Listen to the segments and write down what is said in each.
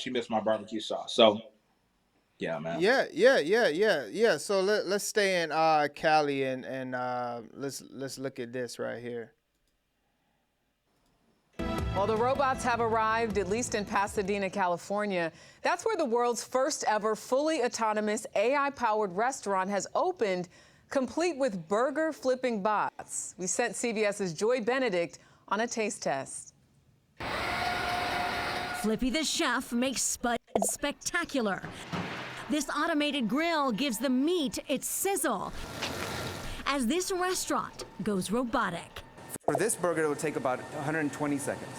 she missed my barbecue sauce. So yeah, man. Yeah. So let's stay in Cali and let's look at this right here. Well, the robots have arrived, at least in Pasadena, California. That's where the world's first ever fully autonomous AI-powered restaurant has opened, complete with burger flipping bots. We sent CBS's Joy Benedict on a taste test. Flippy the chef makes Spud spectacular. This automated grill gives the meat its sizzle as this restaurant goes robotic. For this burger, it would take about 120 seconds.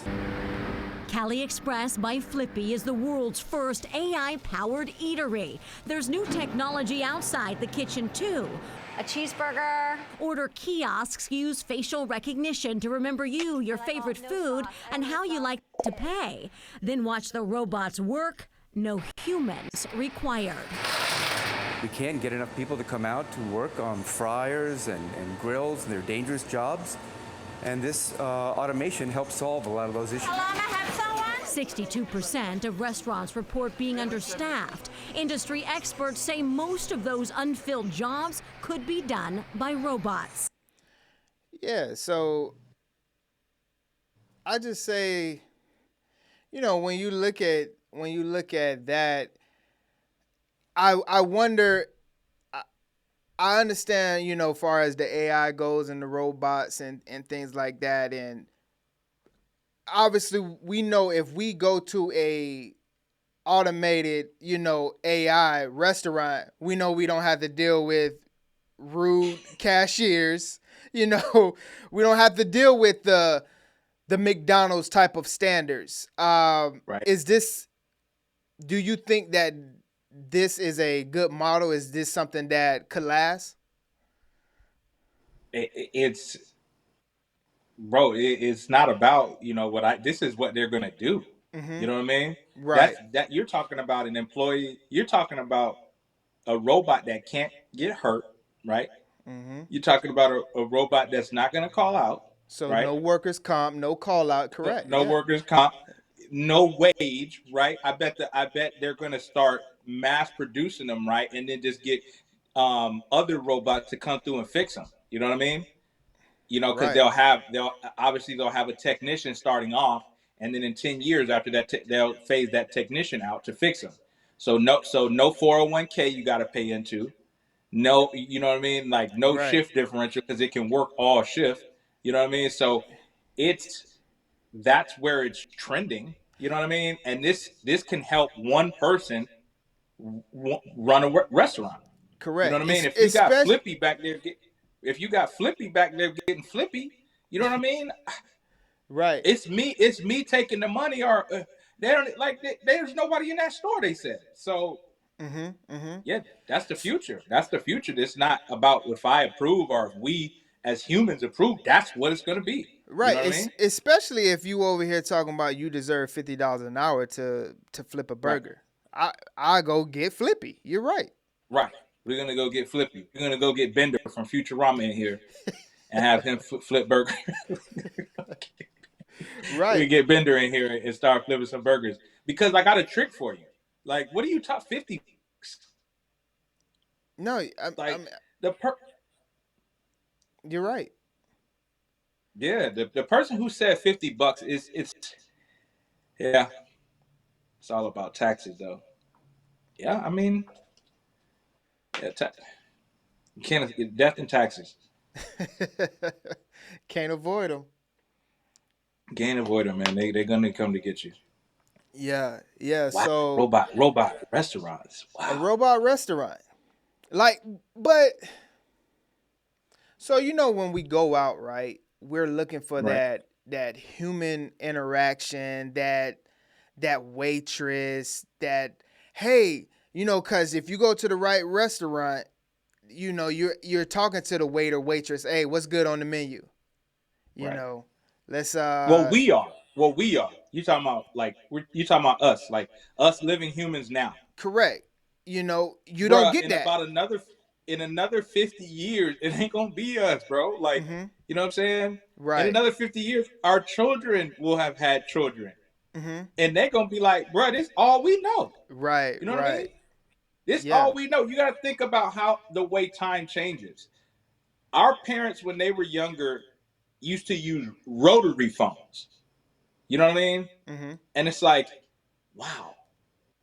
Cali Express by Flippy is the world's first AI-powered eatery. There's new technology outside the kitchen, too. A cheeseburger. Order kiosks use facial recognition to remember you, your favorite food, and how you like to pay. Then watch the robots work. No humans required. We can't get enough people to come out to work on fryers and grills, and they're dangerous jobs. And this automation helps solve a lot of those issues. 62% of restaurants report being understaffed. Industry experts say most of those unfilled jobs could be done by robots. Yeah, so I just say, when you look at that, I wonder. I understand, far as the AI goes and the robots and things like that. And obviously we know if we go to a automated, AI restaurant, we know we don't have to deal with rude cashiers. We don't have to deal with the McDonald's type of standards. Right. Do you think that this is a good model? Is this something that could last? It's bro. It's not about this is what they're gonna do. Mm-hmm. You know what I mean? Right. That you're talking about an employee. You're talking about a robot that can't get hurt, right? Mm-hmm. You're talking about a robot that's not gonna call out, So right? no workers comp, no call out. Correct. No Yeah. workers comp, no wage, right? I bet they're gonna start mass producing them, right? And then just get other robots to come through and fix them. You know what I mean? Because Right. they'll have a technician starting off, and then in 10 years after that, they'll phase that technician out to fix them. So no 401k you got to pay into. No, you know what I mean? Like no Right. shift differential because it can work all shift. You know what I mean? So that's where it's trending. You know what I mean? And this can help one person run a restaurant. You Correct. know what I mean? If you got Flippy back there getting flippy, you know what I mean? right. It's me taking the money, or they don't like. There's nobody in that store. They said so. Mm-hmm. Mm-hmm. Yeah, that's the future. That's the future. It's not about if I approve or if we as humans approve. That's what it's going to be. Right. You know what I mean? Especially if you over here talking about you deserve $50 an hour to flip a burger. Right. I go get Flippy. You're right. Right. We're gonna go get Flippy. We're gonna go get Bender from Futurama in here and have him flip burger. Right. We get Bender in here and start flipping some burgers because I got a trick for you. Like, what do you talk 50? No, you're right. Yeah, the person who said $50 it's yeah. It's all about taxes though. Yeah, I mean, yeah, you can't get death and taxes. Can't avoid them. Can't avoid them, man. They're gonna come to get you. Yeah. Yeah. Wow. So robot restaurants. Wow. a robot restaurant. But so when we go out, right, we're looking for Right. that human interaction, that waitress, that hey, because if you go to the right restaurant, you're talking to the waiter, waitress, hey, what's good on the menu? Right. Let's Well, we are. You talking about you talking about us, like us living humans now. correct. You Bruh, don't get in that. about another 50 years, it ain't gonna be us, bro. Like, Mhm. you know what I'm saying? Right. In another 50 years, our children will have had children. and they're gonna be like, bro, this all we know. Right, You know what I mean? right. This Yeah. all we know. You got to think about how the way time changes. Our parents, when they were younger, used to use rotary phones. You know what I mean? And it's like, wow,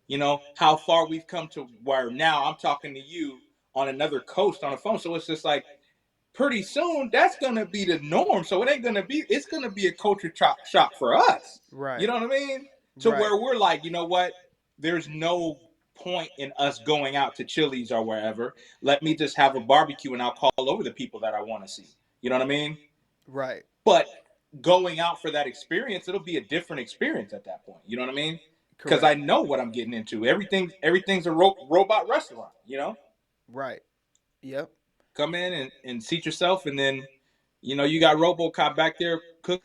you know how far we've come to where now I'm talking to you on another coast on a phone. So it's just like, pretty soon that's gonna be the norm. So it ain't gonna be. It's gonna be a culture shock for us. Right. You know what I mean? To Right. where we're like, you know what? There's no point in us going out to Chili's or wherever. Let me just have a barbecue and I'll call over the people that I want to see. You know what I mean? Right. But going out for that experience, it'll be a different experience at that point. You know what I mean? Because Correct. I know what I'm getting into. Everything's a robot restaurant. You know, Right. Yep. come in and seat yourself, and then you know you got RoboCop back there cook.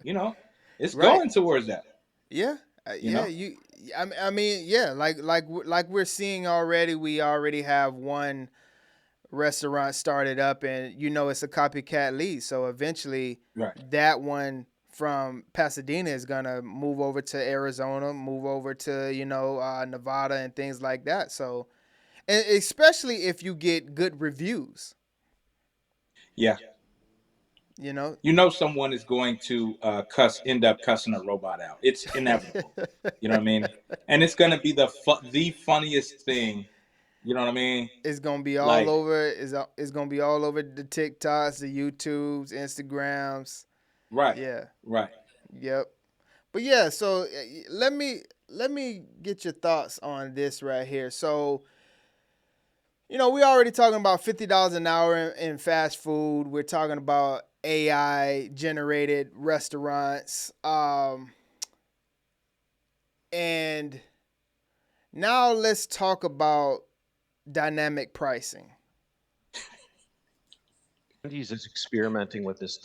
You know, it's Right. going towards that. Yeah. You Yeah. know? I mean, yeah. Like we're seeing already. We already have one restaurant started up, and it's a copycat lead. So eventually, Right. that one from Pasadena is gonna move over to Arizona, move over to Nevada and things like that. So, and especially if you get good reviews, Yeah. you know. You know someone is going to end up cussing a robot out. It's inevitable. You know what I mean? And it's going to be the funniest thing. You know what I mean? It's gonna be all Like- over. It's gonna be all over the TikToks, the YouTubes, Instagrams. Right. Yeah. Right. Yep. But yeah, so let me get your thoughts on this right here. So, we already talking about $50 an hour in fast food. We're talking about AI generated restaurants. And now let's talk about dynamic pricing. Wendy's is experimenting with this